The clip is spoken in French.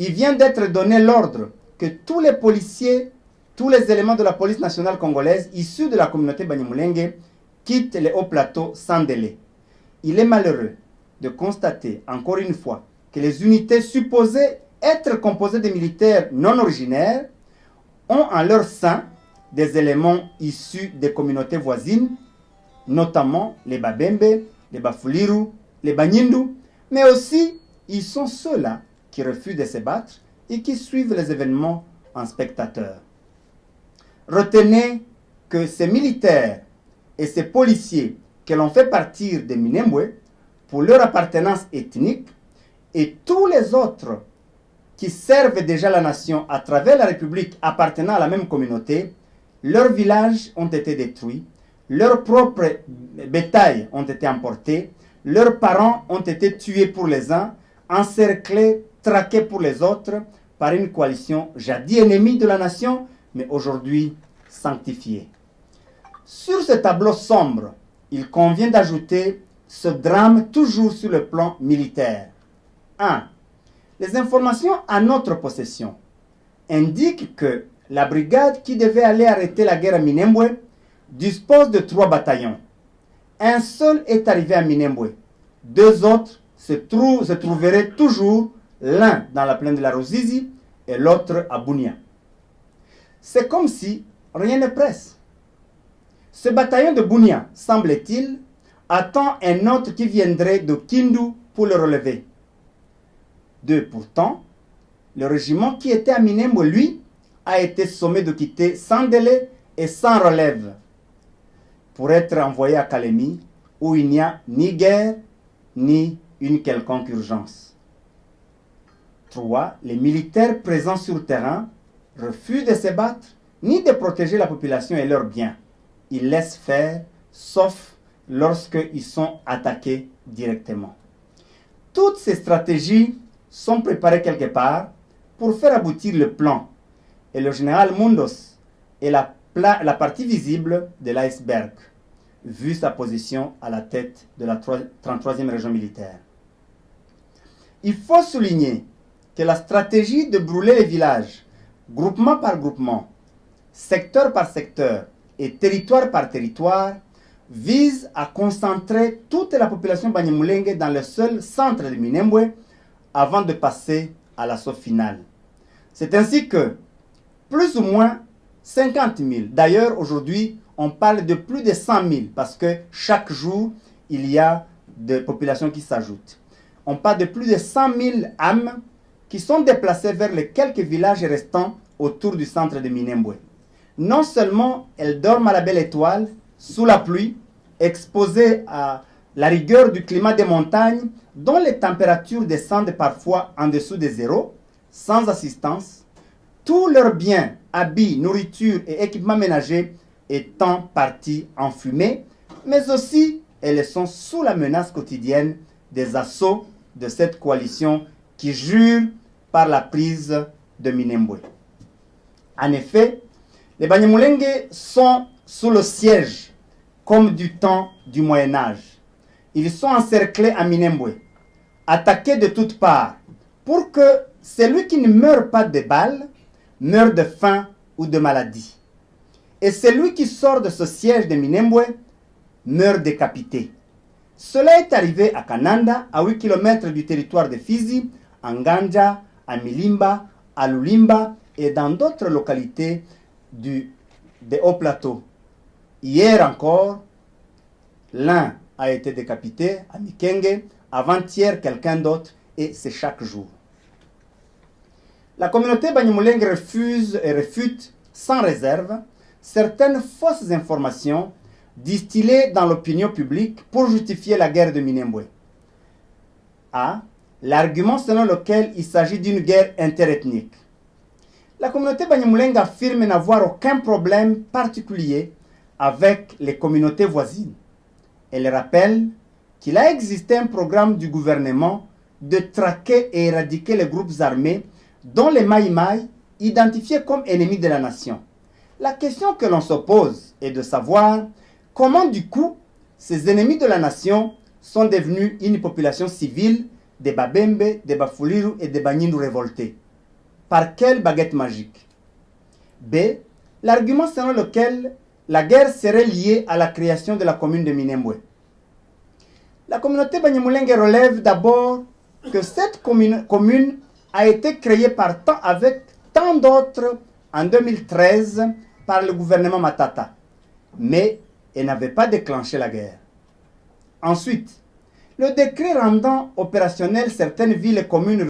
il vient d'être donné l'ordre que tous les policiers, tous les éléments de la police nationale congolaise issus de la communauté Banyamulenge quittent les hauts plateaux sans délai. Il est malheureux de constater encore une fois que les unités supposées être composées de militaires non originaires ont en leur sein des éléments issus des communautés voisines, notamment les Babembe, les Bafuliru, les Banyindu, mais aussi ils sont ceux-là qui refusent de se battre et qui suivent les événements en spectateurs. Retenez que ces militaires et ces policiers que l'on fait partir de Minembwe pour leur appartenance ethnique et tous les autres qui servent déjà la nation à travers la République appartenant à la même communauté, leurs villages ont été détruits, leurs propres bétails ont été emportés, leurs parents ont été tués pour les uns, encerclés, traqués pour les autres par une coalition jadis ennemie de la nation, mais aujourd'hui sanctifiée. Sur ce tableau sombre, il convient d'ajouter ce drame toujours sur le plan militaire. 1. Les informations à notre possession indiquent que la brigade qui devait aller arrêter la guerre à Minembwe dispose de 3 bataillons. Un seul est arrivé à Minembwe. 2 autres se trouveraient toujours, l'un dans la plaine de la Ruzizi et l'autre à Bunia. C'est comme si rien ne presse. Ce bataillon de Bunia, semble-t-il, attend un autre qui viendrait de Kindu pour le relever. 2. Pourtant, le régiment qui était à Minembwe, lui, a été sommé de quitter sans délai et sans relève pour être envoyé à Kalemi, où il n'y a ni guerre, ni une quelconque urgence. 3. Les militaires présents sur le terrain refusent de se battre, ni de protéger la population et leurs biens. Ils laissent faire, sauf lorsqu'ils sont attaqués directement. Toutes ces stratégies sont préparées quelque part pour faire aboutir le plan. Et le général Mundos est la partie visible de l'iceberg, vu sa position à la tête de la 33e région militaire. Il faut souligner que la stratégie de brûler les villages, groupement par groupement, secteur par secteur et territoire par territoire, vise à concentrer toute la population Banyamulenge dans le seul centre de Minembwe avant de passer à l'assaut final. C'est ainsi que plus ou moins 50 000, d'ailleurs aujourd'hui on parle de plus de 100 000 parce que chaque jour il y a des populations qui s'ajoutent. On parle de plus de 100 000 âmes qui sont déplacées vers les quelques villages restants autour du centre de Minembwe. Non seulement elles dorment à la belle étoile, sous la pluie, exposées à la rigueur du climat des montagnes, dont les températures descendent parfois en dessous de zéro, sans assistance, tous leurs biens, habits, nourriture et équipements ménagers étant partis en fumée, mais aussi elles sont sous la menace quotidienne des assauts de cette coalition qui jure par la prise de Minembwe. En effet, les Banyamulenge sont sous le siège comme du temps du Moyen-Âge. Ils sont encerclés à Minembwe, attaqués de toutes parts, pour que celui qui ne meurt pas de balles meurt de faim ou de maladie. Et celui qui sort de ce siège de Minembwe meurt décapité. Cela est arrivé à Kananda, à 8 km du territoire de Fizi, à Nganja, à Milimba, à Lulimba et dans d'autres localités des hauts plateaux. Hier encore, l'un a été décapité à Mikenge, avant-hier quelqu'un d'autre, et c'est chaque jour. La communauté Banyamulenge refuse et réfute sans réserve certaines fausses informations distillées dans l'opinion publique pour justifier la guerre de Minembwe. A. L'argument selon lequel il s'agit d'une guerre interethnique. La communauté Banyamulenge affirme n'avoir aucun problème particulier avec les communautés voisines. Elle rappelle qu'il a existé un programme du gouvernement de traquer et éradiquer les groupes armés dont les Maï-Maï identifiés comme ennemis de la nation. La question que l'on se pose est de savoir comment du coup ces ennemis de la nation sont devenus une population civile des Babembe, des Bafuliru et des Banyindu révoltés. Par quelle baguette magique? B. L'argument selon lequel la guerre serait liée à la création de la commune de Minembwe. La communauté Banyamulenge relève d'abord que cette commune a été créée avec tant d'autres en 2013 par le gouvernement Matata, mais elle n'avait pas déclenché la guerre. Ensuite, le décret rendant opérationnelles certaines villes et communes